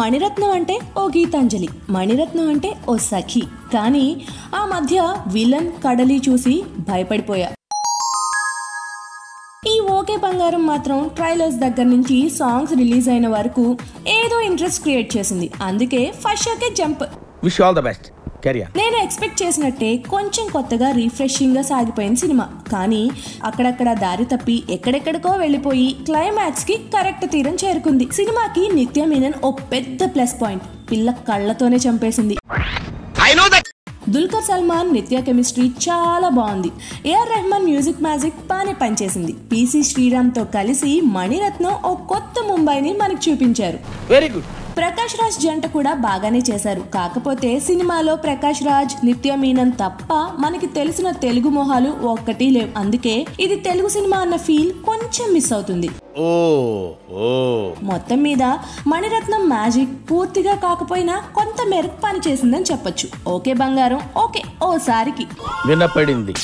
మణిరత్నం అంటే ఓ గీతాంజలి, మణిరత్నం అంటే ఓ సఖి. కానీ ఆ మధ్య విలన్ కడలి చూసి భయపడిపోయా. ఈ ఓకే బంగారం మాత్రం ట్రైలర్స్ దగ్గర నుంచి సాంగ్స్ రిలీజ్ అయిన వరకు ఏదో ఇంట్రెస్ట్ క్రియేట్ చేసింది. అందుకే ఫస్ట్ షోకే jump. Wish all the best. నేను ఎక్స్పెక్ట్ చేసినట్టే కొంచెం కొత్తగా రిఫ్రెషింగ్ గా సాగిపోయిన సినిమా. కానీ అక్కడక్కడ దారి తప్పి ఎక్కడెక్కడికో వెళ్లిపోయి క్లైమాక్స్ కి కరెక్ట్ తీరం చేరుకుంది. సినిమాకి నిత్య మీనన్ ఓ పెద్ద ప్లస్ పాయింట్. పిల్ల కళ్లతోనే చంపేసింది. దుల్కర్ సల్మాన్ నిత్య కెమిస్ట్రీ చాలా బాగుంది. ఏఆర్ రెహమాన్ మ్యూజిక్ మ్యాజిక్ బానే పనిచేసింది. పిసి శ్రీరామ్ తో కలిసి మణిరత్నం ఓ కొత్త ముంబైని మనకు చూపించారు. Very good. ప్రకాష్ రాజ్ జంట కూడా బాగానే చేశారు. కాకపోతే సినిమాలో ప్రకాష్ రాజ్, నిత్య మీనన్ తప్ప మనకి తెలిసిన తెలుగు మొహాలు ఒక్కటి లేవు. అందుకే ఇది తెలుగు సినిమా అన్న ఫీల్ కొంచెం మిస్ అవుతుంది. మొత్తం మీద మణిరత్నం మ్యాజిక్ పూర్తిగా కాకపోయినా కొంత మేరకు పని చేసిందని చెప్పొచ్చు. ఓకే బంగారం ఓకే ఓసారికి వినపడింది.